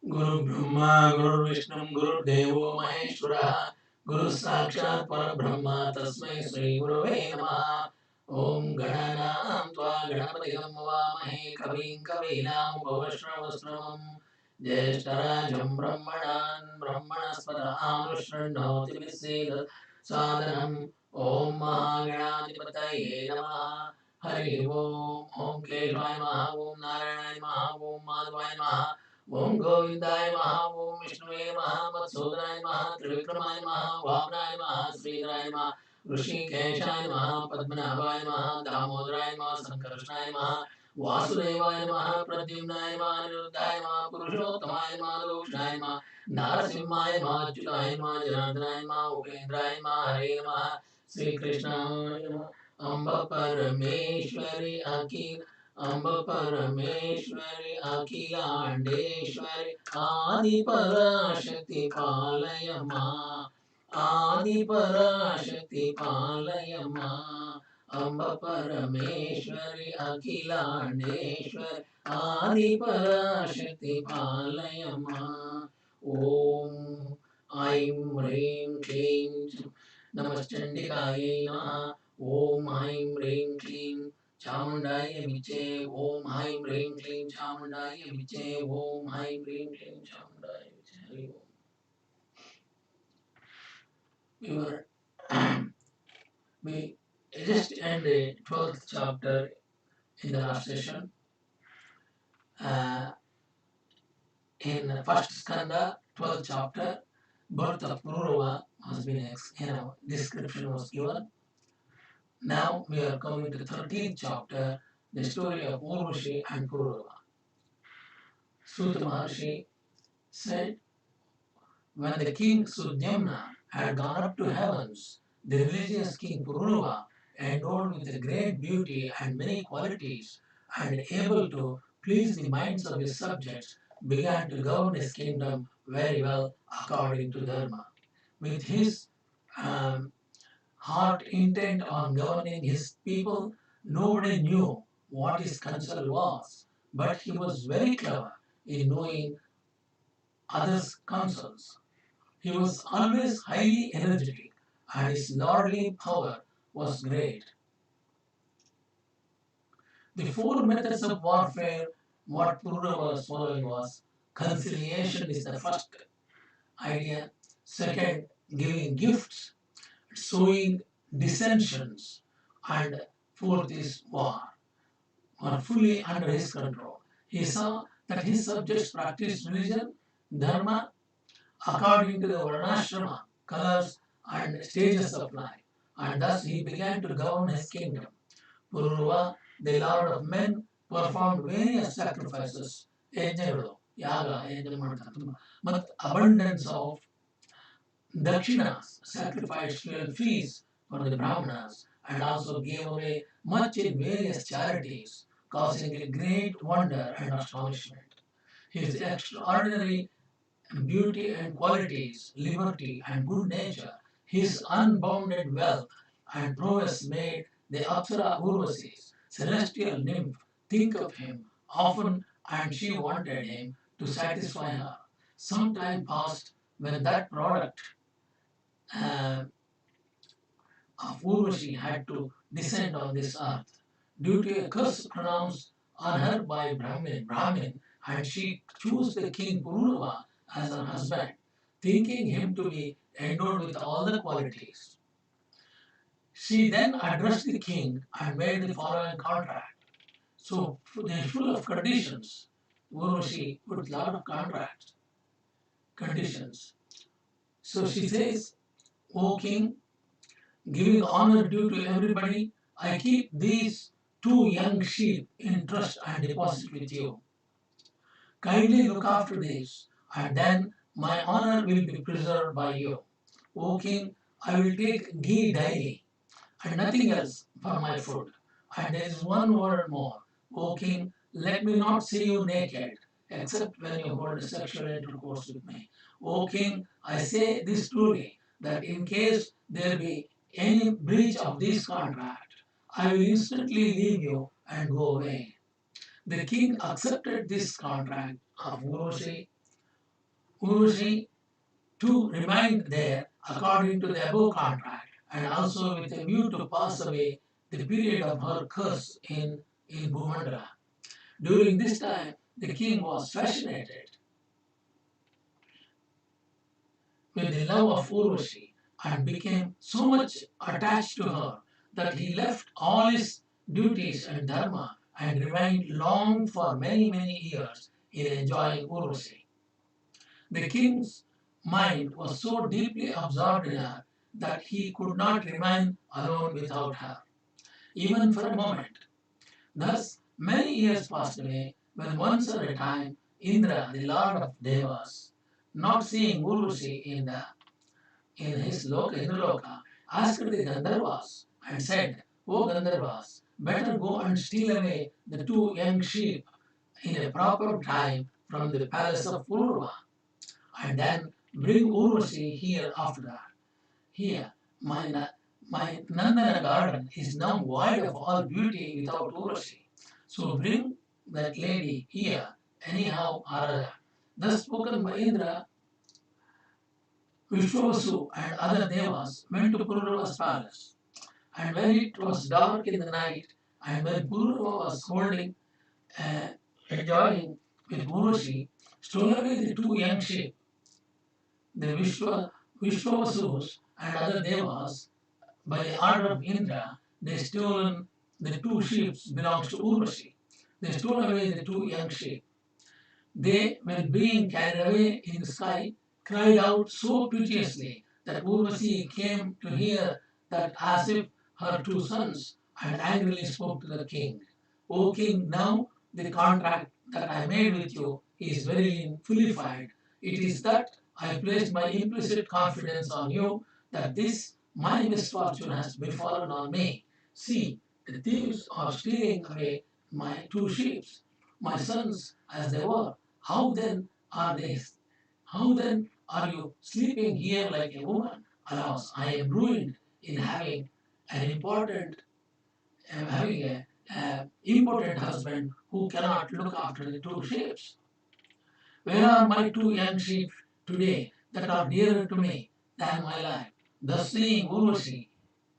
Guru Brahma, Guru Vishnu, Guru Devo Maheshwara, Guru Sakshat Parabrahma, Tasmai Sri Gurave Namaha. Om Gananam Tva Ganapatigam Vamahe Kavim Kavinam Bhavashravasnavam Jeshtarajam Brahmanan Brahmanaspata Anushranoti Visedat Sadhanam Om Mahaganadipataye Namaha Hari Om Om Keshvaya Namaha Om Narayana Namaha Om Madhvaya Namaha Om Govindaya Maha, Om Vishnuve Maha, Matsudaya Maha, Trivikramaya Maha, Vamanaya Maha, Sridharaya Maha, Rishikeshaya Maha, Padmanabhaya Maha, Damodaraya Maha, Sankarshnaya Maha, Vasudevaya Maha, Pradyumnaya Maha, Niruddhaya Maha, Purushottamaya Maha, Dokshnaya Maha, Narasimhaya Maha, Achyutaya Maha, Janardhanaya Maha, Upendraya Maha, Hare Maha, Sri Krishna Amba Parameshwari Akil Amba Parameshwari Akhilandeshwari Adi Parashakti Palayama Adi Parashakti Palayama Amba Parameshwari Akhilandeshwari Adi Parashakti Palayama Om Aim Rim Klim Namaschandikaye Namaha Om Aim Rim Klim Chamundaya Viche Om Haim Rim Klim Chamundaya Viche Om Haim Rim Klim Chamundaya Viche. We were we just end the 12th chapter in the last session. In the first skandha, 12th chapter, birth of Pururava has been description was given. Now we are coming to the 13th chapter, the story of Urvasi and Pururava. Sutta Maharshi said, when the king Sudyamna had gone up to heavens, the religious king Pururava, endowed with a great beauty and many qualities, and able to please the minds of his subjects, began to govern his kingdom very well according to Dharma. With his um, heart intent on governing his people, nobody knew what his counsel was, but he was very clever in knowing others' counsels. He was always highly energetic, and his lordly power was great. The four methods of warfare, what Pururava was following was conciliation is the first idea, second, giving gifts, sowing dissensions, and fourth is war, were fully under his control. He saw that his subjects practiced religion, dharma, according to the varnashrama, colors, and stages of life, and thus he began to govern his kingdom. Pururava, the lord of men, performed various sacrifices, yajna, yaga, yajna, but abundance of dakshinas, sacrificed fees for the brahmanas, and also gave away much in various charities, causing a great wonder and astonishment. His extraordinary beauty and qualities, liberty and good nature, his unbounded wealth and prowess made the Apsara Urvasis, celestial nymph, think of him often, and she wanted him to satisfy her. Some time passed when that product uh, of Urvashi had to descend on this earth due to a curse pronounced on her by Brahmin, and she chose the king Pururava as her husband, thinking him to be endowed with all the qualities. She then addressed the king and made the following contract. So they're full of conditions. Urvashi put a lot of contracts, conditions. So she says, O king, giving honor due to everybody, I keep these two young sheep in trust and deposit with you. Kindly look after these, and then my honor will be preserved by you. O king, I will take ghee daily, and nothing else for my food. And there is one word more. O king, let me not see you naked, except when you hold sexual intercourse with me. O king, I say this truly, that in case there be any breach of this contract, I will instantly leave you and go away. The king accepted this contract of Urvashi Urvashi to remain there according to the above contract and also with a view to pass away the period of her curse in Bhumandala. During this time, the king was fascinated with the love of Urvashi and became so much attached to her that he left all his duties and dharma and remained long for many years in enjoying Urvashi. The king's mind was so deeply absorbed in her that he could not remain alone without her, even for a moment. Thus, many years passed away when once at a time Indra, the lord of Devas, not seeing Urvashi in his Indraloka, asked the Gandharvas and said, O Gandharvas, better go and steal away the two young sheep in a proper time from the palace of Pururava, and then bring Urvasi here after that. Here, my Nandana garden is now void of all beauty without Urvasi. So bring that lady here, anyhow or other. Thus spoken by Indra, Vishwasu and other devas went to Pururava's palace. And when it was dark in the night, and when Pururava was enjoying with Urvashi, stole away the two young sheep, the Vishwavasus and other devas, by the order of Indra, they stolen the two sheep belongs to Urvashi. They stole away the two young sheep. They, when being carried away in the sky, cried out so piteously that Urvasi came to hear that as if her two sons, and angrily spoke to the king. O king, now the contract that I made with you is very fulfied. It is that I placed my implicit confidence on you that this my misfortune has befallen on me. See, the thieves are stealing away my two sheep, my sons as they were. How then are they? How then are you sleeping here like a woman? Alas, I am ruined in having a important husband who cannot look after the two sheep. Where are my two young sheep today that are dearer to me than my life? Thus seeing Urvashi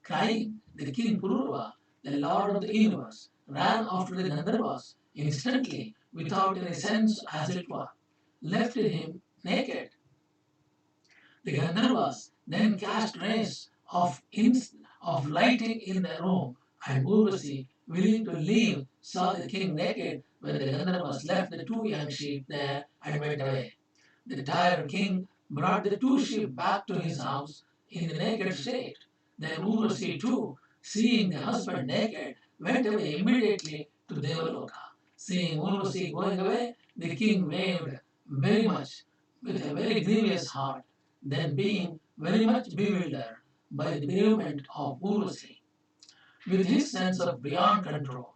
crying, the king Pururava, the lord of the universe, ran after the Gandharvas instantly, without any sense as it were, left him naked. The Gandharvas then cast rays of lighting in the room, and Urvasi, willing to leave, saw the king naked when the Gandharvas left the two young sheep there and went away. The tired king brought the two sheep back to his house in the naked state. Then Urvasi too, seeing the husband naked, went away immediately to Devaloka. Seeing Urvasi going away, the king wailed very much with a very grievous heart. Then, being very much bewildered by the bereavement of Urvasi, with his sense of beyond control,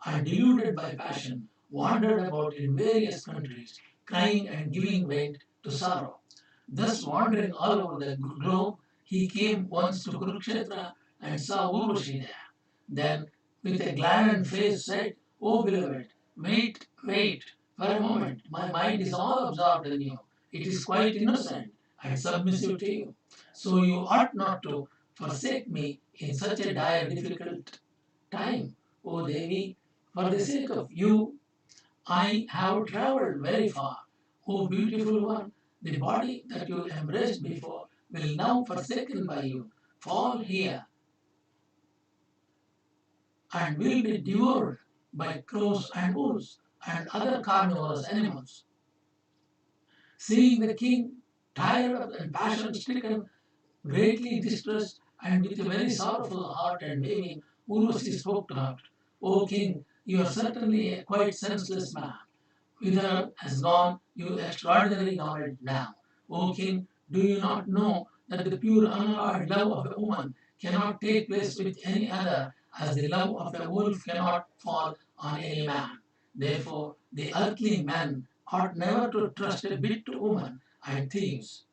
and deluded by passion, wandered about in various countries, crying and giving vent to sorrow. Thus, wandering all over the globe, he came once to Kurukshetra and saw Urvashi there. Then, with a gladdened face, said, O beloved, wait for a moment. My mind is all absorbed in you. It is quite innocent and submissive to you. So you ought not to forsake me in such a dire, difficult time. O Devi, for the sake of you, I have travelled very far. O beautiful one, the body that you embraced before will now, forsaken by you, fall here and will be devoured by crows and wolves and other carnivorous animals. Seeing the king, tired and passion stricken, greatly distressed, and with a very sorrowful heart and weeping, Urvasi spoke to her, O king, you are certainly a quite senseless man. Whither has gone your extraordinary knowledge now? O king, do you not know that the pure unalloyed love of a woman cannot take place with any other, as the love of a wolf cannot fall on any man? Therefore, the earthly man ought never to trust a bit to woman and thieves.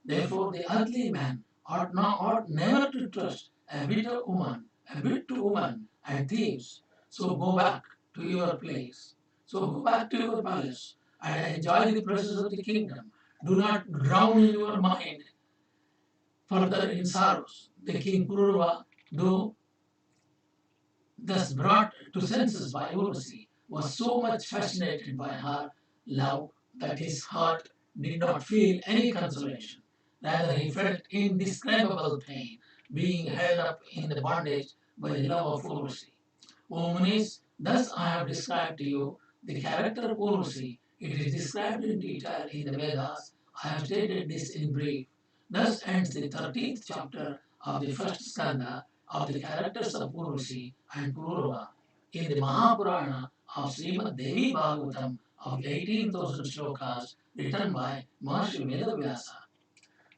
Therefore, the earthly man ought never to trust a bit to woman and thieves. So go back to your place. So go back to your palace. and enjoy the pleasures of the kingdom. Do not drown in your mind further in sorrows. The king Pururava, though thus brought to senses by Urvasi, was so much fascinated by her love that his heart did not feel any consolation. Rather, he felt indescribable pain, being held up in the bondage by the love of Urvasi. O Munis, thus I have described to you the character of Urvasi. It is described in detail in the Vedas. I have stated this in brief. Thus ends the 13th chapter of the first skandha of the characters of Urvasi and Pururava in the Mahapurana of Sri Mad Devi Bhagavatham of 18,000 shlokas written by Maharishi Veda Vyasa.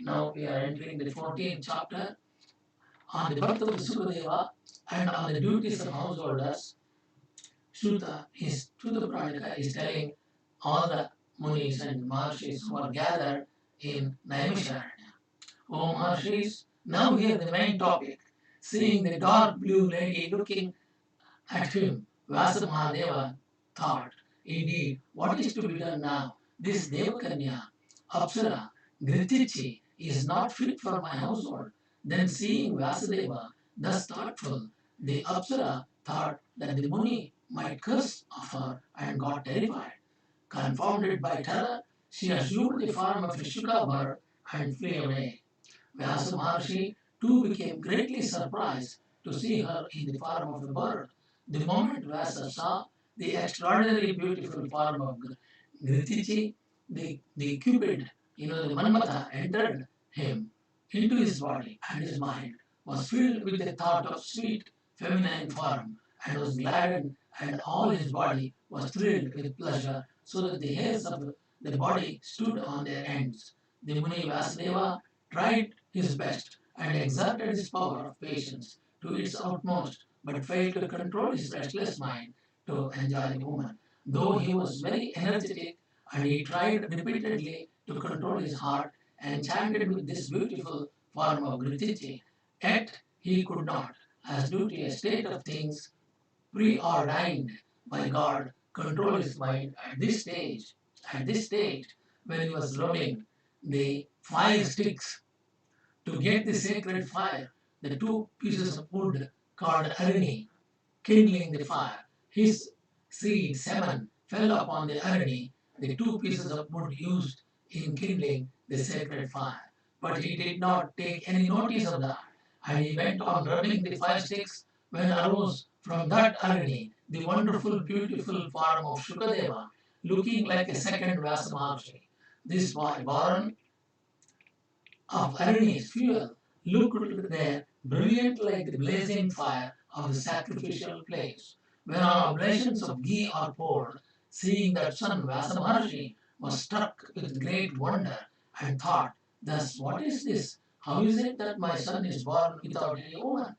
Now we are entering the 14th chapter on the birth of Sukadeva and on the duties of householders. Shruta Puranika is telling all the munis and maharshis who are gathered in Naimisharanya. O maharshis, now hear the main topic. Seeing the dark blue lady looking at him, Vyasa Mahadeva thought, indeed, what is to be done now? This Devakanya, Apsara, Gritichi is not fit for my household. Then seeing Vyasadeva thus thoughtful, the Apsara thought that the Muni might curse of her and got terrified. Confounded by terror, she assumed the form of a Shuka bird and flew away. Vyasa Maharshi too became greatly surprised to see her in the form of a bird. The moment Vyasa saw the extraordinarily beautiful form of Gritichi, the Cupid, the Manmatha entered him into his body, and his mind was filled with the thought of sweet feminine form, and was gladdened, and all his body was thrilled with pleasure, so that the hairs of the body stood on their ends. The Muni Vasudeva tried his best and exerted his power of patience to its utmost, but failed to control his restless mind to enjoy the woman. Though he was very energetic and he tried repeatedly to control his heart, enchanted with this beautiful form of Gritichi, yet he could not, as due to a state of things preordained by God, control his mind at this stage. At this stage, when he was rubbing the fire sticks to get the sacred fire, the two pieces of wood called arini, kindling the fire. His seed, semen, fell upon the arini, the two pieces of wood used in kindling the sacred fire. But he did not take any notice of that, and he went on rubbing the fire sticks when arose from that arini the wonderful, beautiful form of Shukadeva, looking like a second Vyasa Maharshi. This boy, born of Arani's fuel, looked there brilliant like the blazing fire of the sacrificial place. When our oblations of ghee are poured, seeing that son Vyasa Maharshi was struck with great wonder and thought, thus, what is this? How is it that my son is born without any woman?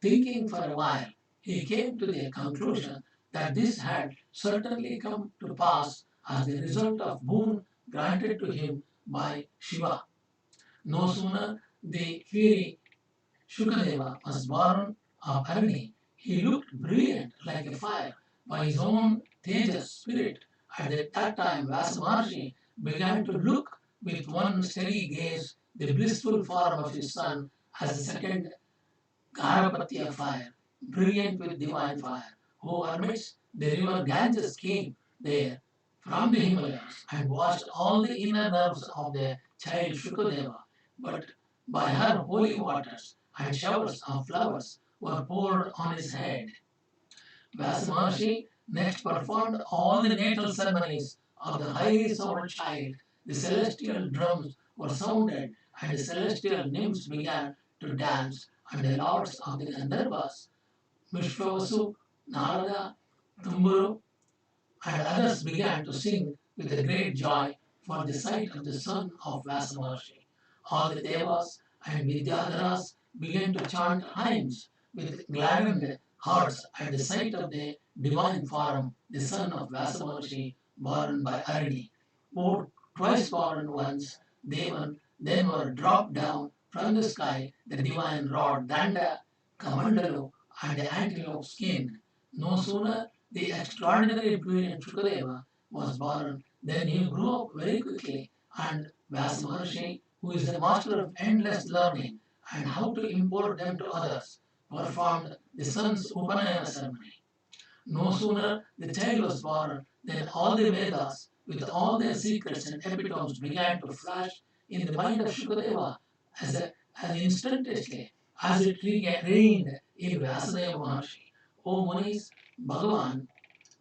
Thinking for a while, he came to the conclusion that this had certainly come to pass as the result of boon granted to him by Shiva. No sooner the fiery Shukadeva was born of Arni, he looked brilliant like a fire by his own Tejas spirit. At that time, Vyasa Maharshi began to look with one steady gaze the blissful form of his son as the second Garapati of fire, brilliant with divine fire, who amidst the river Ganges came there from the Himalayas and washed all the inner nerves of the child Shukadeva, but by her holy waters and showers of flowers were poured on his head. Vyasa Maharshi next performed all the natal ceremonies of the highly souled child. The celestial drums were sounded, and the celestial nymphs began to dance, and the lords of the Gandharvas, Vishwavasu, Narada, Tumburu, and others began to sing with a great joy for the sight of the son of Vyasa Maharshi. All the Devas and Vidyadharas began to chant hymns with gladdened hearts at the sight of the divine form, the son of Vyasa Maharshi, born by Arani. Twice born once, then were dropped down from the sky the divine rod Danda, Kamandalu, and the antelope skin. No sooner the extraordinary brilliant Shukadeva was born Then he grew up very quickly, and Vyasa Maharishi, who is the master of endless learning and how to impart them to others, performed the son's Upanayana ceremony. No sooner the child was born than all the Vedas, with all their secrets and epitomes, began to flash in the mind of Shukadeva as, as instantaneously as it reigned in Vyasadeva Maharshi. O Munis, Bhagavan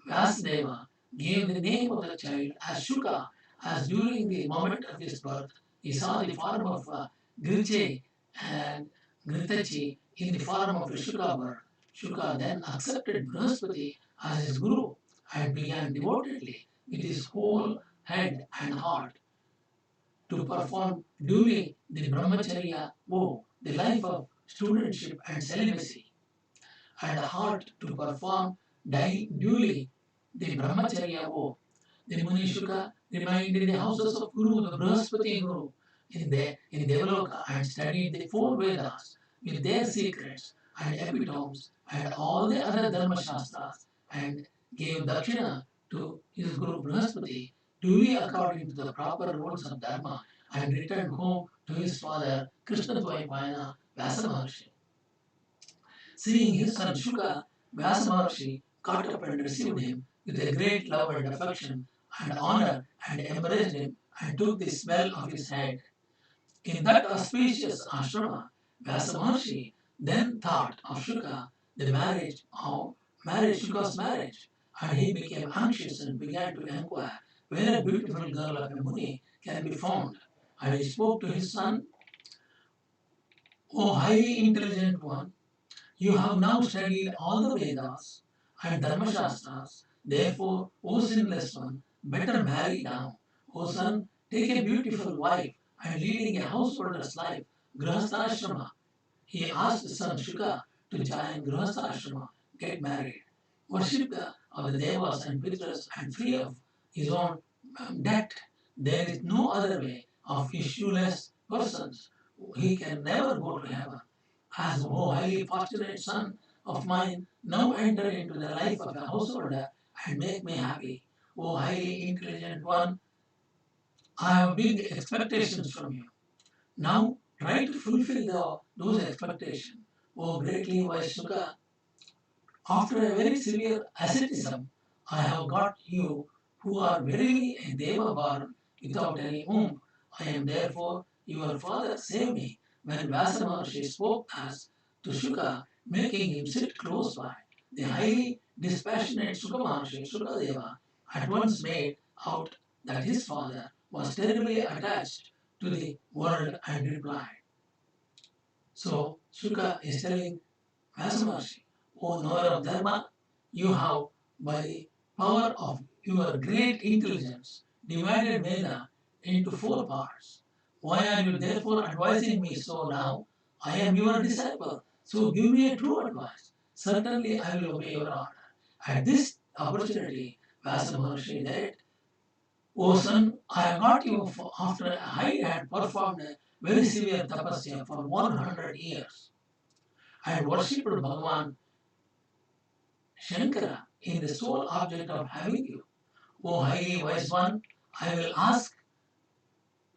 Vyasdeva gave the name of the child as Shuka, as during the moment of his birth he saw the form of Griche and Gritachi in the form of a Shuka bird. Shuka then accepted Brihaspati as his guru and began devotedly with his whole head and heart to perform duly the brahmacharya vow, the life of studentship and celibacy, and the heart to perform duly the brahmacharya vow. The Munishuka remained in the houses of Guru, the Brihaspati Guru, in Devaloka, and studied the four Vedas with their secrets and epitomes and all the other Dharma Shastras, and gave dakshina to his Guru Brihaspati duly according to the proper rules of Dharma, and returned home to his father Krishna Dvaipayana Vyasa Maharshi. Seeing his son Shuka, Vyasa Maharshi caught up and received him with a great love and affection and honor, and embraced him and took the smell of his head. In that auspicious ashrama, Vyasa Maharshi then thought of Shuka, the Shuka's marriage, and he became anxious and began to inquire where a beautiful girl of a Muni can be found. And he spoke to his son, O highly intelligent one, you have now studied all the Vedas and Dharmashastras. Therefore, O sinless one, better marry now. O son, take a beautiful wife and leading a householder's life, Grihastha. He asked his son Shuka to join Grihastha, get married, worship of the Devas and Pitras, and free of his own debt. There is no other way of issueless persons. He can never go to heaven. As, O highly fortunate son of mine, now enter into the life of a householder and make me happy. O highly intelligent one, I have big expectations from you. Now try to fulfill those expectations. O greatly wise Sukha, after a very severe asceticism, I have got you who are verily a Deva born without any womb. I am therefore your father, save me. When Vyasa Maharshi spoke thus to Shuka, making him sit close by, the highly dispassionate Shuka Maharshi, Shukadeva, at once made out that his father was terribly attached to the world and replied. So Shuka is telling Vyasa Maharshi, O knower of Dharma, you have, by the power of your great intelligence, divided Veda into four parts. Why are you therefore advising me so now? I am your disciple, so give me a true advice. Certainly I will obey your order. At this opportunity, Vyasa Maharshi said, O son, I got you after I had performed a very severe tapasya for 100 years and worshipped Bhagavan Shankara in the sole object of having you. O highly wise one, I will ask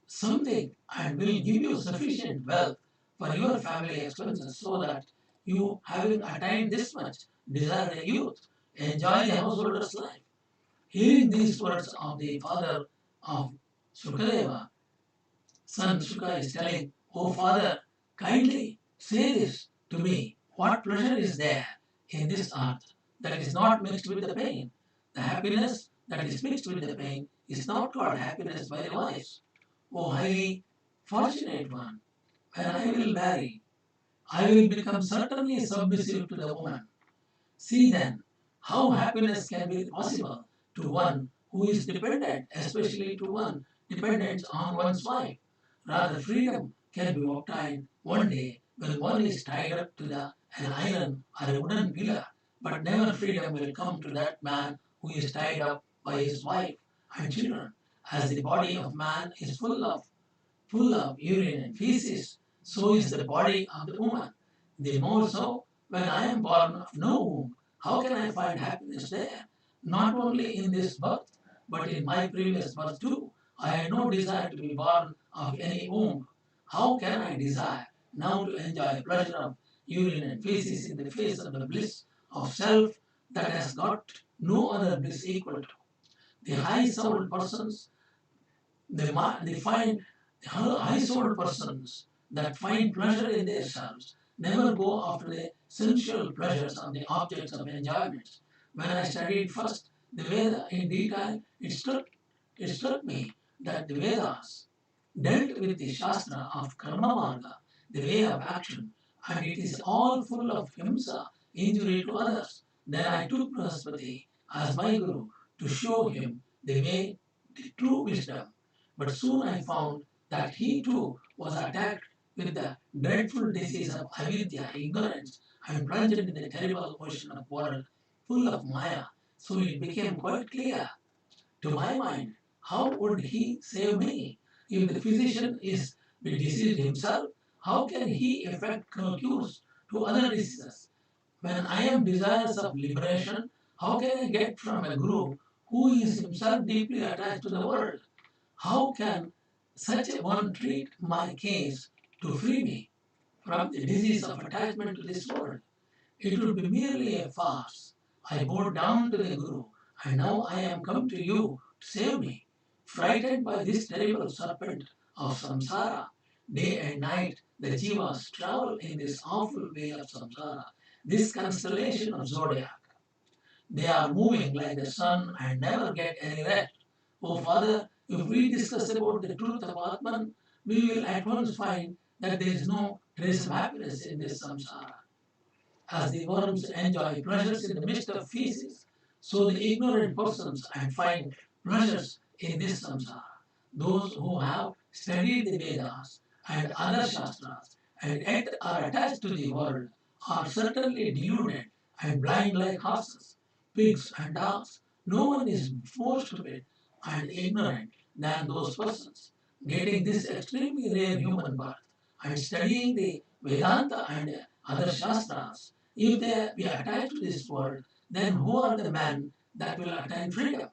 something and will give you sufficient wealth for your family expenses so that you, having attained this much, desire a youth, enjoy the householder's life. Hearing these words of the father of Sukadeva, son Shuka is telling, O father, kindly say this to me. What pleasure is there in this earth that is not mixed with the pain? The happiness that is mixed with the pain is not called happiness by the wise. O highly fortunate one, when I will marry, I will become certainly submissive to the woman. See then how happiness can be possible to one who is dependent, especially to one dependent on one's wife. Rather, freedom can be obtained one day when one is tied up to an iron or a wooden pillar, but never freedom will come to that man who is tied up by his wife and children. As the body of man is full of urine and feces, so is the body of the woman. The more so, when I am born of no womb, how can I find happiness there? Not only in this birth, but in my previous birth too, I had no desire to be born of any womb. How can I desire now to enjoy pleasure of urine and feces in the face of the bliss of self that has got no other bliss equal to? The high-souled persons, they find the high-souled persons that find pleasure in themselves never go after the sensual pleasures of the objects of enjoyment. When I studied first the Veda in detail, it struck me that the Vedas dealt with the Shastra of Karma Marga, the way of action, and it is all full of himsa, injury to others. Then I took Brahaspati as my guru to show him the way, the true wisdom. But soon I found that he too was attacked with the dreadful disease of avidya, ignorance, and plunged in the terrible ocean of world full of maya. So it became quite clear to my mind, how would he save me? If the physician is be diseased himself, how can he effect cures to other diseases? When I am desirous of liberation, how can I get from a guru who is himself deeply attached to the world? How can such a one treat my case to free me from the disease of attachment to this world? It would be merely a farce. I bowed down to the Guru, and now I am come to you to save me. Frightened by this terrible serpent of samsara, day and night the jivas travel in this awful way of samsara, this constellation of zodiac. They are moving like the sun and never get any rest. Oh Father, if we discuss about the truth of Atman, we will at once find that there is no trace of happiness in this samsara. As the worms enjoy pleasures in the midst of feces, so the ignorant persons and find pleasures in this samsara. Those who have studied the Vedas and other Shastras and yet are attached to the world are certainly deluded and blind like horses, pigs, and dogs. No one is more stupid and ignorant than those persons. Getting this extremely rare human birth and studying the Vedanta and other Shastras, if they be attached to this world, then who are the men that will attain freedom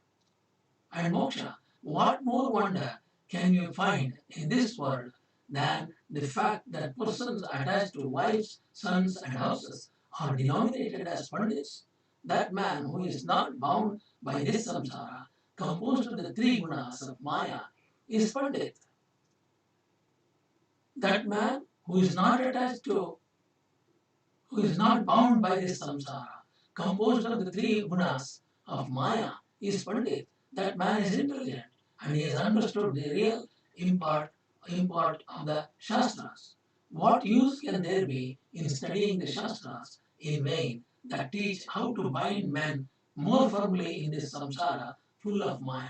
and moksha? What more wonder can you find in this world than the fact that persons attached to wives, sons, and houses are denominated as pandits? That man who is not bound by this samsara, composed of the three gunas of Maya, is pandit. That man who is not bound by this samsara, composed of the three gunas of Maya, is Pandit. That man is intelligent and he has understood the real import of the Shastras. What use can there be in studying the Shastras in vain that teach how to bind men more firmly in this samsara full of Maya?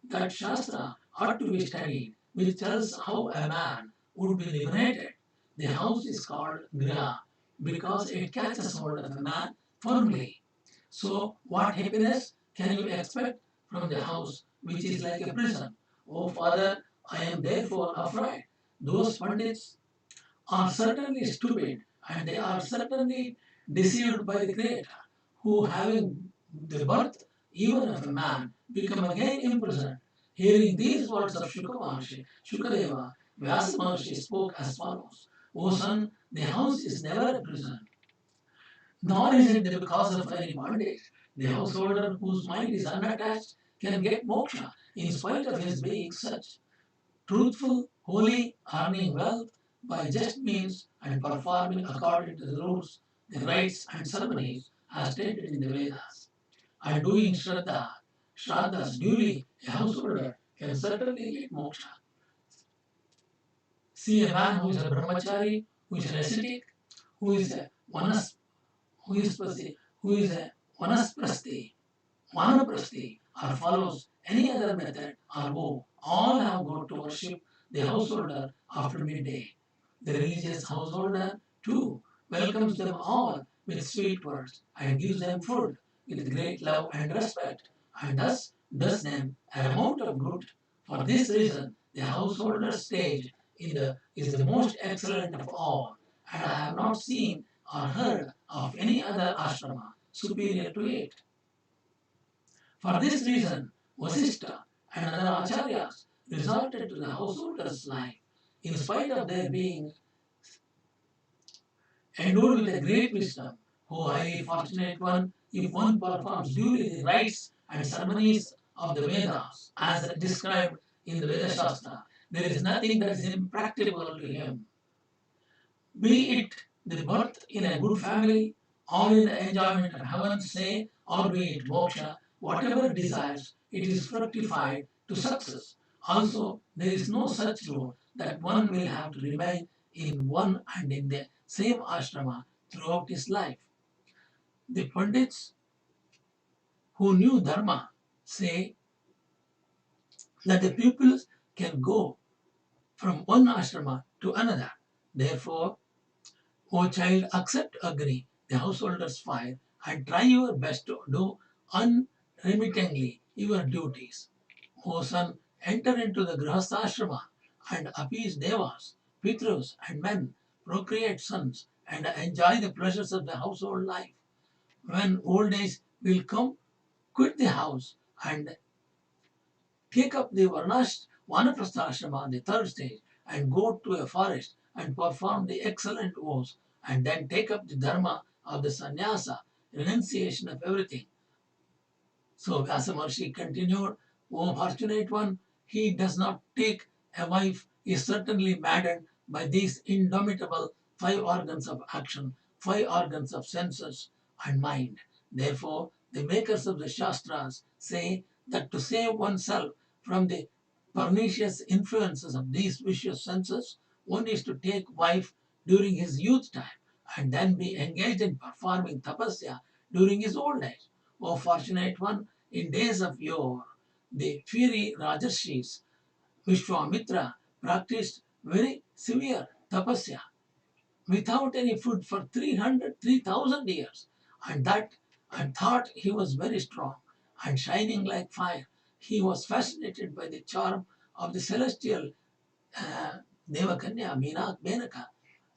That Shastra ought to be studied, which tells how a man would be liberated. The house is called Griha because it catches hold of a man firmly. So, what happiness can you expect from the house which is like a prison? Oh, Father, I am therefore afraid. Those pandits are certainly stupid and they are certainly deceived by the Creator, who, having the birth even of a man, become again imprisoned. Hearing these words of Shukadeva, Vyasa Maharishi spoke as follows: O son, the house is never a prison, nor is it because of any bondage. The householder whose mind is unattached can get moksha in spite of his being such truthful, holy, earning wealth by just means and performing according to the rules, the rites and ceremonies as stated in the Vedas. And doing shraddhas duly, a householder can certainly get moksha. See a man who is a brahmachari, who is an ascetic, who is a vanas, who is a vanasprasthi, Vanaprasthi, or follows any other method or vow, all have got to worship the householder after midday. The religious householder, too, welcomes them all with sweet words and gives them food with great love and respect, and thus does them an amount of good. For this reason, the householder's stage is the most excellent of all, and I have not seen or heard of any other ashrama superior to it. For this reason, Vasishtha and other acharyas resorted to the householder's life in spite of their being endowed with a great wisdom. O highly fortunate one, if one performs duly the rites and ceremonies of the Vedas, as described in the Veda Shastra, there is nothing that is impracticable to him. Be it the birth in a good family, or in the enjoyment of heaven's say, or be it moksha, whatever desires, it is fructified to success. Also, there is no such rule that one will have to remain in one and in the same ashrama throughout his life. The Pandits who knew Dharma say that the pupils can go from one ashrama to another. Therefore, O child, accept Agni, the householder's fire, and try your best to do unremittingly your duties. O son, enter into the Grihastha and appease devas, pitrus, and men, procreate sons, and enjoy the pleasures of the household life. When old age will come, quit the house and take up the Vanaprastha ashrama, the third stage, and go to a forest and perform the excellent vows, and then take up the dharma of the sannyasa, renunciation of everything. So Vyasa Maharishi continued, O fortunate one, he does not take a wife is certainly maddened by these indomitable five organs of action, five organs of senses and mind. Therefore, the makers of the Shastras say that to save oneself from the pernicious influences of these vicious senses, one is to take wife during his youth time and then be engaged in performing tapasya during his old age. O fortunate one, in days of yore, the fiery Rajarshis, Vishwamitra, practiced very severe tapasya without any food for 3,000 years, and that and thought he was very strong and shining like fire. He was fascinated by the charm of the celestial uh, Devakanya, Menaka,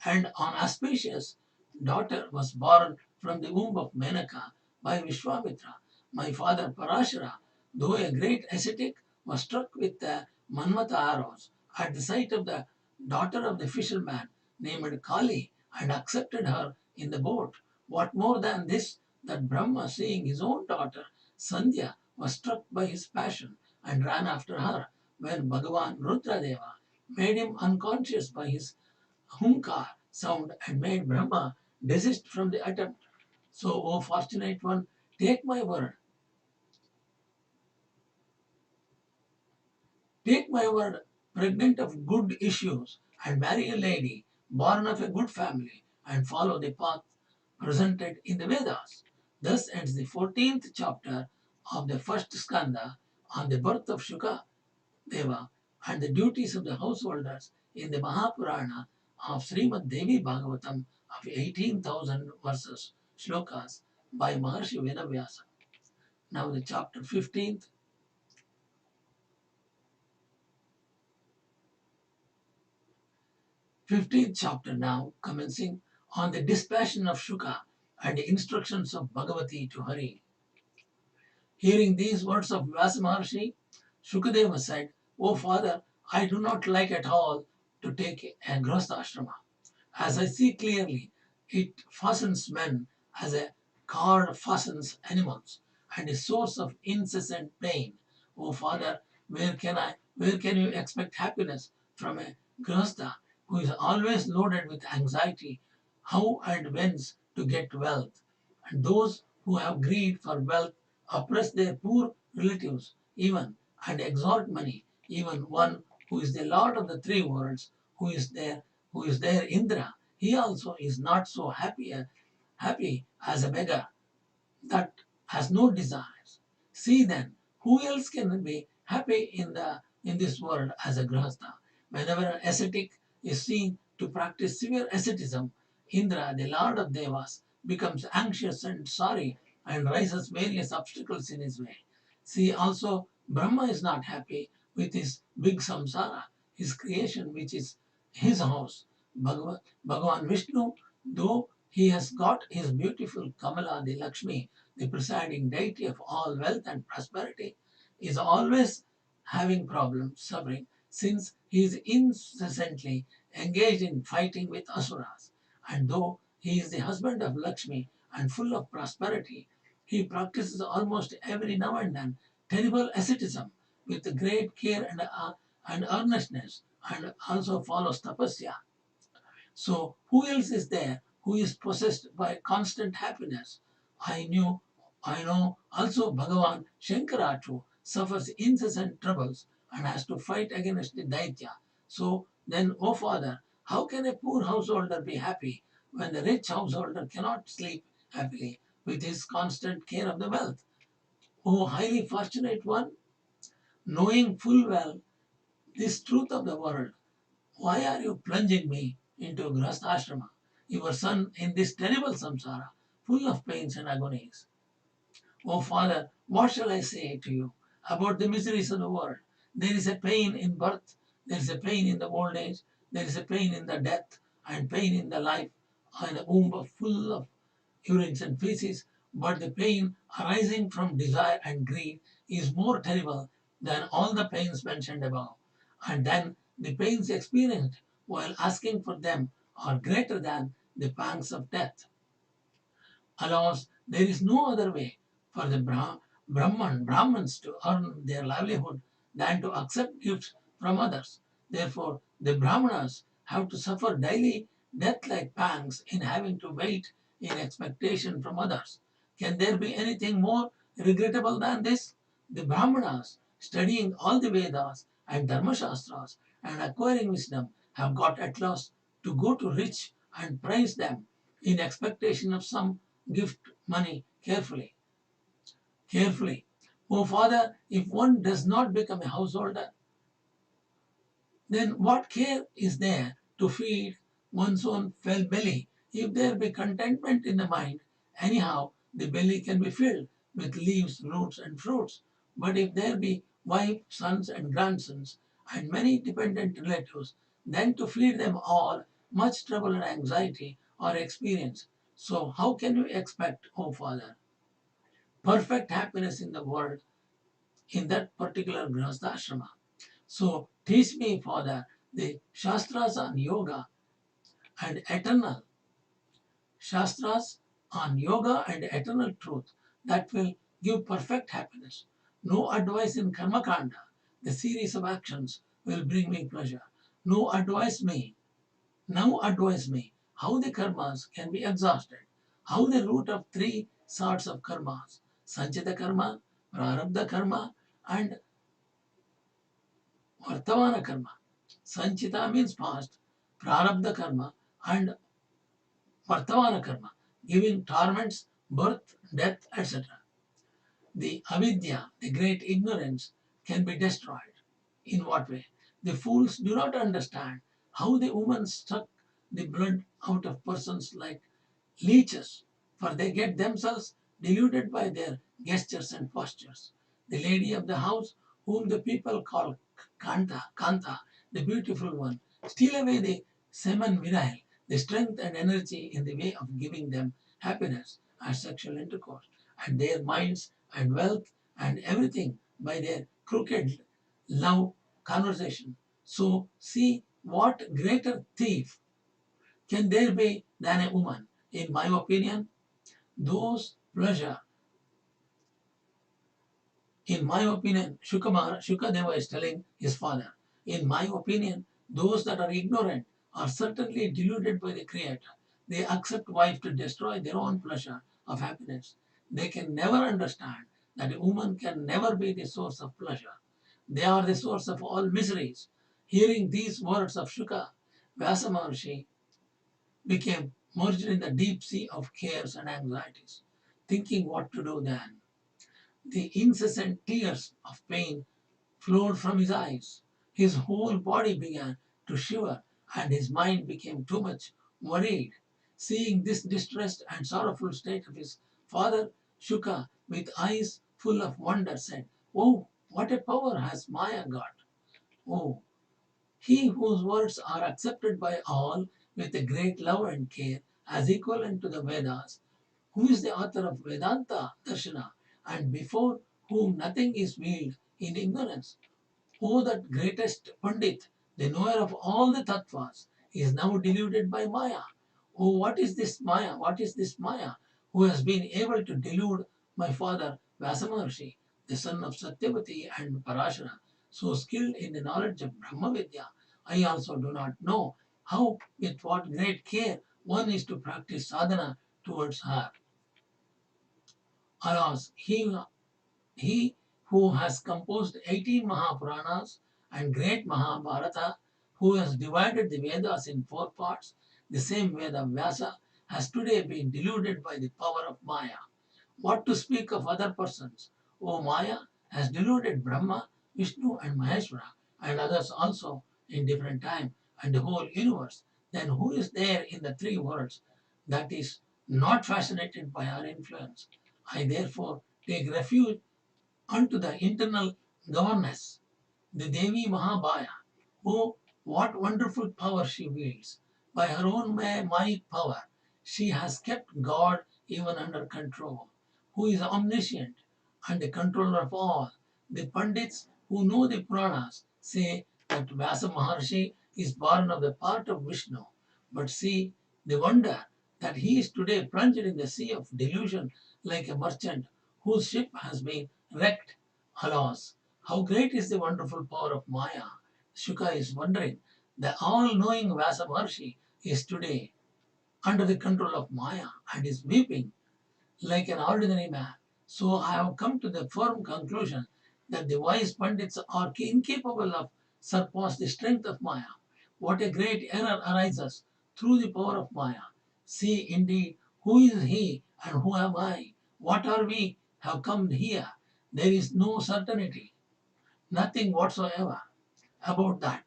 and an auspicious daughter was born from the womb of Menaka by Vishwamitra. My father Parashara, though a great ascetic, was struck with the Manmata arrows at the sight of the daughter of the fisherman named Kali and accepted her in the boat. What more than this, that Brahma, seeing his own daughter Sandhya, was struck by his passion and ran after her when Bhagavan Rudradeva made him unconscious by his hunkar sound and made Brahma desist from the attempt. So, O fortunate one, take my word. Take my word, pregnant of good issues, and marry a lady born of a good family, and follow the path presented in the Vedas. Thus ends the 14th chapter of the first skandha on the birth of Shuka Deva and the duties of the householders in the Mahapurana of Sri Mad Devi Bhagavatham of 18,000 verses, shlokas by Maharshi Veda Vyasa. Now the chapter 15th chapter now commencing on the dispassion of Shuka and the instructions of Bhagavati to Hari. Hearing these words of Vyasa Maharshi, Shukadeva said, O father, I do not like at all to take a grahastha ashrama. As I see clearly, it fastens men as a cord fastens animals, and a source of incessant pain. O father, where can you expect happiness from a grahastha who is always loaded with anxiety, how and whence to get wealth? And those who have greed for wealth oppress their poor relatives even and extort money. Even one who is the Lord of the three worlds, who is there Indra, he also is not so happy as a beggar that has no desires. See then, who else can be happy in this world as a grahastha? Whenever an ascetic is seen to practice severe asceticism, Indra, the lord of devas, becomes anxious and sorry and raises various obstacles in his way. See also, Brahma is not happy with his big samsara, his creation, which is his house. Bhagavan Vishnu, though he has got his beautiful Kamala, the Lakshmi, the presiding deity of all wealth and prosperity, is always having problems, suffering, since he is incessantly engaged in fighting with asuras. And though he is the husband of Lakshmi and full of prosperity, he practices almost every now and then terrible asceticism with great care and earnestness, and also follows tapasya. So who else is there who is possessed by constant happiness? I knew, I know also Bhagavan Shankara too suffers incessant troubles and has to fight against the Daitya. So then, O Father, how can a poor householder be happy when the rich householder cannot sleep happily with his constant care of the wealth? O highly fortunate one, knowing full well this truth of the world, why are you plunging me into Grihastha your son in this terrible samsara, full of pains and agonies? Oh Father, what shall I say to you about the miseries of the world? There is a pain in birth, there is a pain in the old age, there is a pain in the death, and pain in the life, and the womb full of urines and feces, but the pain arising from desire and greed is more terrible than all the pains mentioned above. And then the pains experienced while asking for them are greater than the pangs of death. Alas, there is no other way for the Brahmins to earn their livelihood than to accept gifts from others. Therefore, the Brahmanas have to suffer daily death-like pangs in having to wait in expectation from others. Can there be anything more regrettable than this? The Brahmanas, studying all the Vedas and Dharmashastras and acquiring wisdom, have got at last to go to rich and praise them in expectation of some gift money carefully. Oh Father, if one does not become a householder, then what care is there to feed one's own fell belly? If there be contentment in the mind, anyhow the belly can be filled with leaves, roots, and fruits. But if there be wife, sons, and grandsons, and many dependent relatives, then to feed them all, much trouble and anxiety are experienced. So how can you expect, O Father, perfect happiness in the world in that particular Grihastha ashrama? So teach me, Father, the Shastras on yoga and eternal Shastras on yoga and eternal truth that will give perfect happiness. No advice in Karma Kanda, the series of actions, will bring me pleasure. No advise me, Now advise me how the karmas can be exhausted, how the root of three sorts of karmas, Sanchita karma, Prarabdha karma, and Vartamana karma. Sanchita means past, Prarabdha karma, and Vartamana karma, giving torments, birth, death, etc. The avidya, the great ignorance, can be destroyed. In what way? The fools do not understand how the woman suck the blood out of persons like leeches, for they get themselves deluded by their gestures and postures. The lady of the house, whom the people call Kanta, the beautiful one, steal away the semen virile, the strength and energy in the way of giving them happiness and sexual intercourse, and their minds and wealth and everything by their crooked love conversation. So see what greater thief can there be than a woman? In my opinion, those pleasure, in my opinion, Shukadeva is telling his father, in my opinion, those that are ignorant are certainly deluded by the Creator. They accept wife to destroy their own pleasure of happiness. They can never understand that a woman can never be the source of pleasure. They are the source of all miseries. Hearing these words of Shuka, Vyasa Maharishi became merged in the deep sea of cares and anxieties, thinking what to do then. The incessant tears of pain flowed from his eyes. His whole body began to shiver, and his mind became too much worried. Seeing this distressed and sorrowful state of his father, Shuka, with eyes full of wonder, said, "Oh, what a power has Maya got! Oh, he whose words are accepted by all with a great love and care as equivalent to the Vedas, who is the author of Vedanta Darshana, and before whom nothing is veiled in ignorance. Oh, that greatest Pandit, the knower of all the tattvas, is now deluded by Maya. Oh, what is this Maya? What is this Maya who has been able to delude my father Vyasa Maharishi, the son of Satyavati and Parashara, so skilled in the knowledge of Brahma Vidya? I also do not know how, with what great care, one is to practice sadhana towards her. Alas, he who has composed 18 Mahapuranas and great Mahabharata, who has divided the Vedas in 4 parts, the same Veda Vyasa, has today been deluded by the power of Maya. What to speak of other persons? O Maya has deluded Brahma, Vishnu, and Maheshwara, and others also in different time, and the whole universe. Then who is there in the 3 worlds that is not fascinated by our influence? I therefore take refuge unto the internal governess, the Devi Mahabaya. Oh, what wonderful power she wields! By her own Mayic power, she has kept God even under control, who is omniscient and the controller of all. The Pandits who know the Puranas say that Vyasa Maharishi is born of the part of Vishnu. But see the wonder that he is today plunged in the sea of delusion like a merchant whose ship has been wrecked. Alas, how great is the wonderful power of Maya! Shuka is wondering. The all-knowing Vyasa Maharshi is today under the control of Maya and is weeping like an ordinary man. So I have come to the firm conclusion that the wise Pandits are incapable of surpass the strength of Maya. What a great error arises through the power of Maya. See indeed, who is he and who am I? What are we have come here? There is no certainty, nothing whatsoever about that.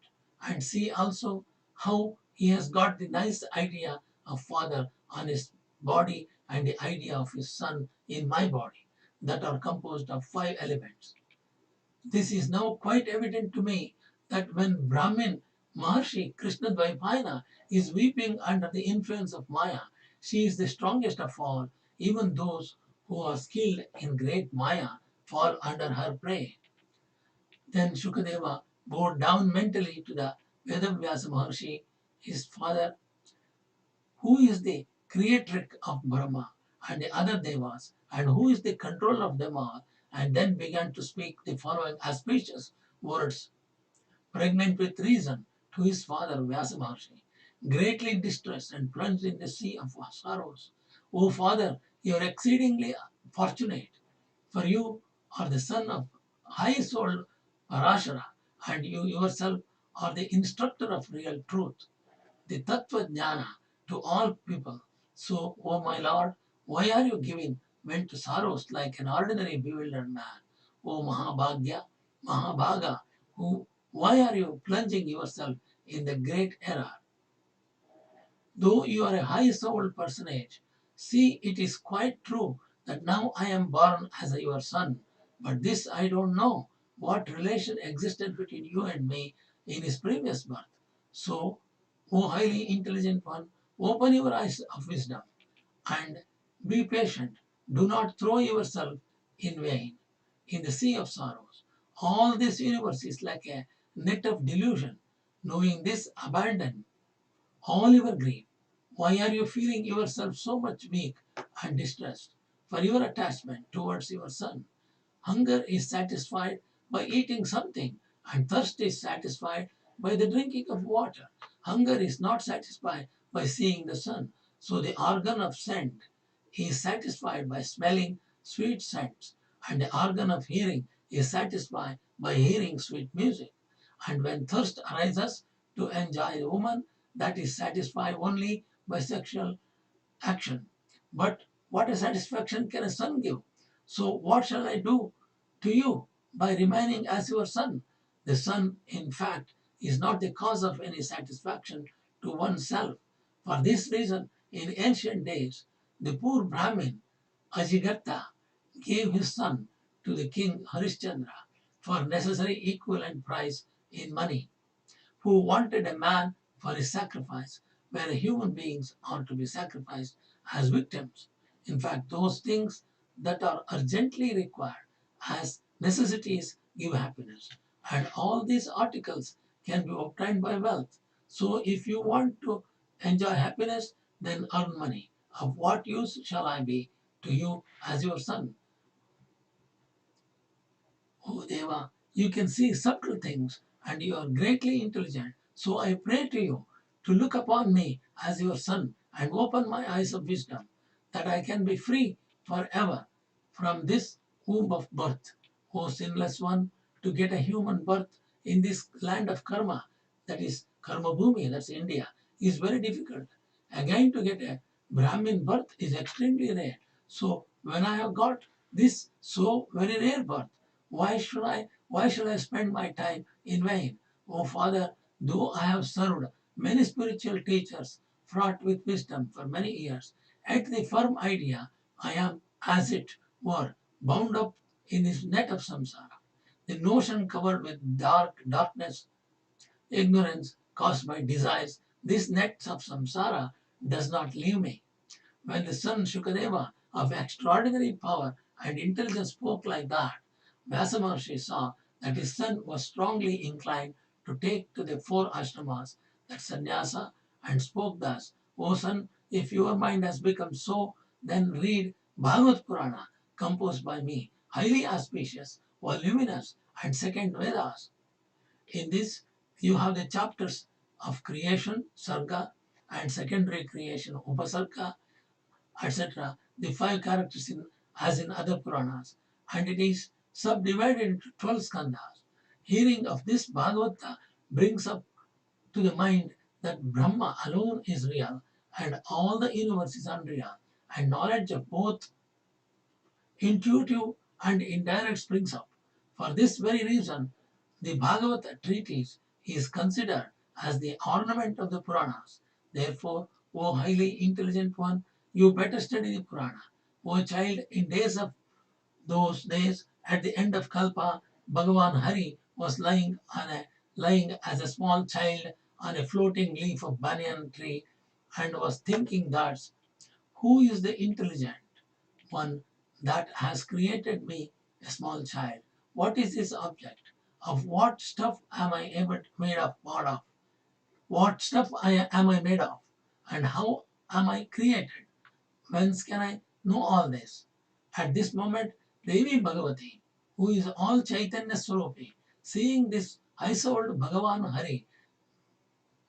And see also how he has got the nice idea of father on his body and the idea of his son in my body that are composed of 5 elements. This is now quite evident to me that when Brahmin Maharshi Krishna Dvaipayana is weeping under the influence of Maya, she is the strongest of all. Even those who are skilled in great Maya fall under her prey. Then Shukadeva bowed down mentally to the Veda Vyasa Maharshi, his father, who is the creator of Brahma and the other devas, and who is the controller of them all, and then began to speak the following auspicious words, pregnant with reason, to his father Vyasa Maharshi, greatly distressed and plunged in the sea of sorrows. O father, you are exceedingly fortunate, for you are the son of high-souled Parashara, and you yourself are the instructor of real truth, the Tattva Jnana to all people. So, O my Lord, why are you giving vent to sorrows like an ordinary bewildered man? O Mahabhagya, Mahabhaga, why are you plunging yourself in the great error? Though you are a high-souled personage, see, it is quite true that now I am born as your son, but this I don't know, what relation existed between you and me in his previous birth. So, O highly intelligent one, open your eyes of wisdom and be patient. Do not throw yourself in vain in the sea of sorrows. All this universe is like a net of delusion. Knowing this, abandon all your grief. Why are you feeling yourself so much weak and distressed? For your attachment towards your son. Hunger is satisfied by eating something, and thirst is satisfied by the drinking of water. Hunger is not satisfied by seeing the sun. So the organ of scent is satisfied by smelling sweet scents, and the organ of hearing is satisfied by hearing sweet music. And when thirst arises to enjoy a woman, that is satisfied only by sexual action. But what a satisfaction can a son give? So what shall I do to you by remaining as your son? The son, in fact, is not the cause of any satisfaction to oneself. For this reason, in ancient days, the poor Brahmin Ajigatta gave his son to the king Harishchandra for necessary equivalent price in money, who wanted a man for his sacrifice, where human beings are to be sacrificed as victims. In fact, those things that are urgently required as necessities give happiness. And all these articles can be obtained by wealth. So if you want to enjoy happiness, then earn money. Of what use shall I be to you as your son? O Deva, you can see subtle things and you are greatly intelligent. So I pray to you to look upon me as your son and open my eyes of wisdom, that I can be free forever from this womb of birth. O sinless one, to get a human birth in this land of karma, that is karma bhumi, that's India, is very difficult. Again, to get a Brahmin birth is extremely rare. So when I have got this so very rare birth, why should I spend my time in vain? O Father, though I have served many spiritual teachers fraught with wisdom for many years, at the firm idea I am, as it were, bound up in this net of samsara. The notion covered with darkness, ignorance caused by desires, this net of samsara does not leave me. When the son Shukadeva of extraordinary power and intelligence spoke like that, Vyasa Maharishi saw that his son was strongly inclined to take to the four ashramas, that sannyasa, and spoke thus: O son, if your mind has become so, then read Bhagavath Purana, composed by me, highly auspicious, voluminous, and second Vedas. In this, you have the chapters of creation, sarga, and secondary creation, upasarga, etc., the five characters as in other Puranas, and it is subdivided into 12 skandhas. Hearing of this Bhagavata brings up to the mind that Brahma alone is real and all the universe is unreal, and knowledge of both intuitive and indirect springs up. For this very reason, the Bhagavata treatise is considered as the ornament of the Puranas. Therefore, O highly intelligent one, you better study the Purana. O child, in days of those days, at the end of Kalpa, Bhagavan Hari was lying as a small child on a floating leaf of banyan tree and was thinking that who is the intelligent one that has created me, a small child? What is this object? Of what stuff am I ever made of, part of? What stuff am I made of? And how am I created? Whence can I know all this? At this moment, Devi Bhagavati, who is all Chaitanya Swarupi, seeing this high-souled Bhagavan Hari,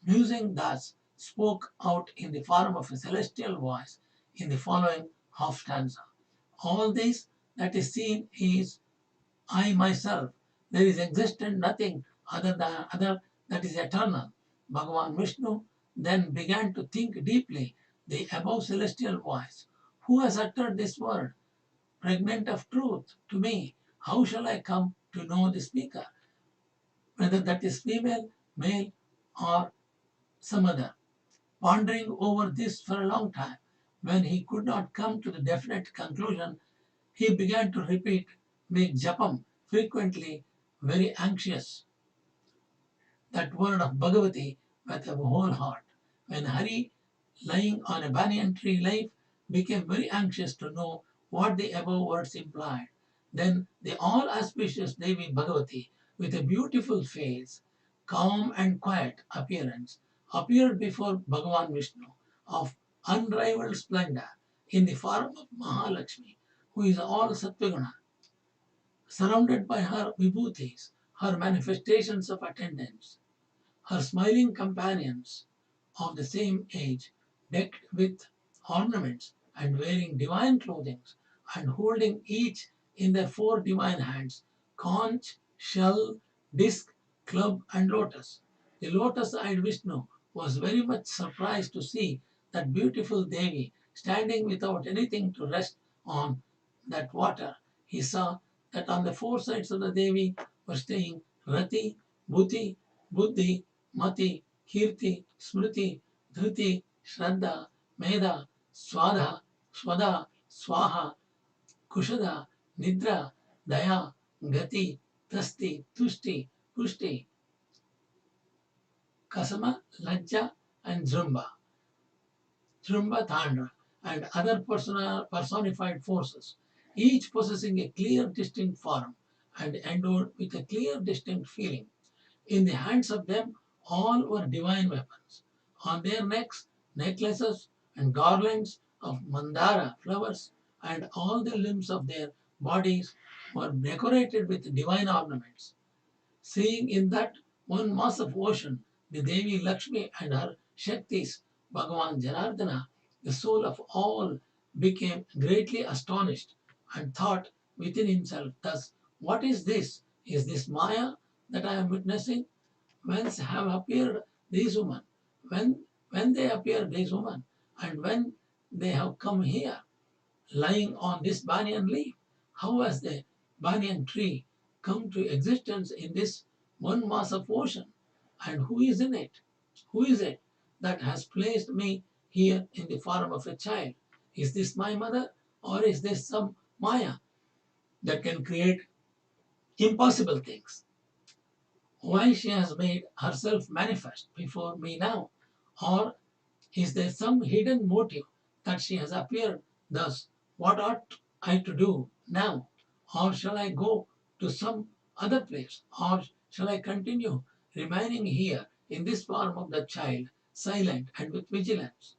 musing thus, spoke out in the form of a celestial voice in the following half stanza. All this that is seen is I myself. There is existent nothing other that is eternal. Bhagavan Vishnu then began to think deeply the above celestial voice. Who has uttered this word, pregnant of truth, to me? How shall I come to know the speaker, whether that is female, male, or some other? Pondering over this for a long time, when he could not come to the definite conclusion, he began to repeat, make japam frequently, very anxious, that word of Bhagavati with a whole heart. When Hari, lying on a banyan tree leaf, became very anxious to know what the above words implied, then the all auspicious Devi Bhagavati, with a beautiful face, calm and quiet appearance, appeared before Bhagavan Vishnu of unrivaled splendor in the form of Mahalakshmi, who is all Sattvaguna, surrounded by her vibhutis, her manifestations of attendance, her smiling companions of the same age, decked with ornaments and wearing divine clothing, and holding each in their four divine hands conch, shell, disc, club, and lotus. The lotus eyed Vishnu was very much surprised to see that beautiful Devi standing without anything to rest on that water. He saw that on the four sides of the Devi were staying Rati, Bhuti, Buddhi, Mati, Kirti, Smriti, Dhriti, Shraddha, Meda, Swada, Swaha, Kushada, Nidra, Daya, Gati, Tasti, Tushti, Pushti, Kasama, Lajja, and Jrumba Thandra, and other personified forces, each possessing a clear, distinct form. and endowed with a clear, distinct feeling. In the hands of them, all were divine weapons. On their necks, necklaces and garlands of mandara flowers, and all the limbs of their bodies were decorated with divine ornaments. Seeing in that one mass of ocean the Devi Lakshmi and her Shaktis, Bhagavan Janardana, the soul of all became greatly astonished and thought within himself, thus, what is this? Is this Maya that I am witnessing? Whence have appeared these women? When they appeared, these women, and when they have come here? Lying on this banyan leaf? How has the banyan tree come to existence in this one mass of ocean? And who is in it? Who is it that has placed me here in the form of a child? Is this my mother, or is this some Maya that can create impossible things? Why she has made herself manifest before me now? Or is there some hidden motive that she has appeared thus? What ought I to do now? Or shall I go to some other place? Or shall I continue remaining here in this form of the child, silent and with vigilance?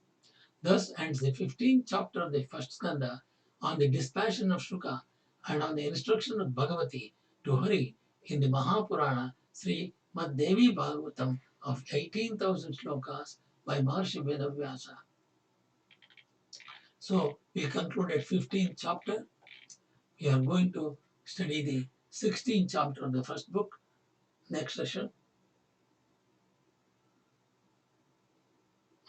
Thus ends the 15th chapter of the first skandha on the dispassion of Shuka and on the instruction of Bhagavati to Hari in the Mahapurana Sri Mad Devi Bhagavatham of 18,000 shlokas by Maharishi Veda Vyasa. So we concluded 15th chapter. We are going to study the 16th chapter of the first book next session.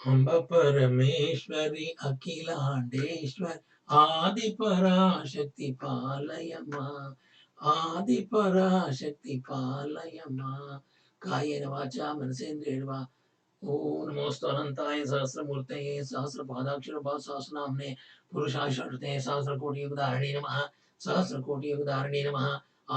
Amba Parameshwari Akhilandeshwar Adi Parashakti Palayama Adi Parashakti Palayama Kayena Vacha Manasendreva ओम नमोस्तु अनंताय सहस्रमूर्तये सहस्रपादाक्षर सहस्रनाम्ने पुरुषाय षट्ते सहस्रकोटियुगधारिणे नमः सहस्रकोटियुगधारिणे नमः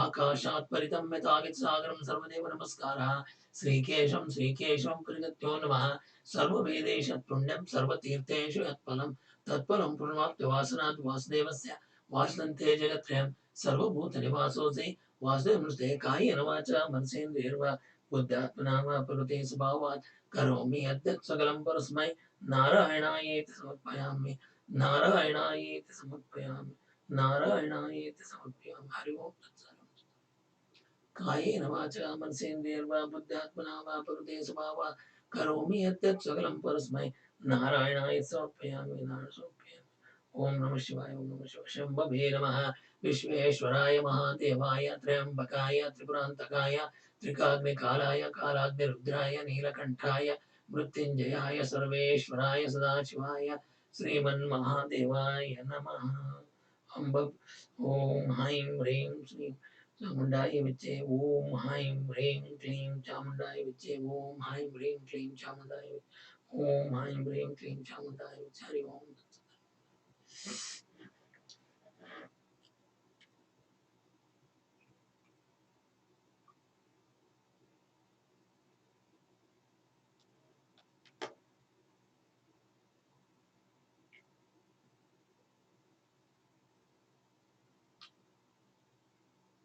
आकाशात् परितं यथागत सागरं सर्वदेव नमस्कारः श्रीकेशं परिगत्यो नमः सर्ववेदेश पुण्यं सर्वतीर्थेषु यत्फलं तत्फलं पुण्यवाप्त्यवासनात् वासुदेवस्य वासन्ते जगत्त्रयं सर्वभूतनिवासोऽसि वासुदेवनमस्ते कायेन वाचा मनसेन्द्रियैर्वा बुद्ध्यात्मना वा प्रकृते स्वभावात् करोमि यद्यत् सकलं परस्मै नारायणायेति समर्पयामि नारायणायेति समर्पयामि नारायणायेति समर्पयामि हरि ओम तत्सत् कायेन वाचा मनसेन्द्रियैर्वा बुद्ध्यात्मना वा प्रकृते स्वभावात् करोमि यद्यत् सकलं परस्मै नारायणायेति समर्पयामि नारायणाय ओम नमः शिवाय ओम नमः शिवाय शंभवे नमः विश्वेश्वराय महादेवाय त्र्यंबकाय त्रिपुरान्तकाय त्रिकाग्निकालाय कालाग्निरुद्राय नीलकण्ठाय मृत्युञ्जयाय सर्वेश्वराय सदाशिवाय श्रीमन्महादेवाय नमः अम्ब ॐ हैं ह्रीं श्रीं चामुण्डाय विच्चे ॐ हैं ह्रीं क्लीं चामुण्डाय विच्चे ॐ हैं ह्रीं क्लीं चामुण्डाय ॐ हैं ह्रीं क्लीं चामुण्डाय विच्चे हरि ओम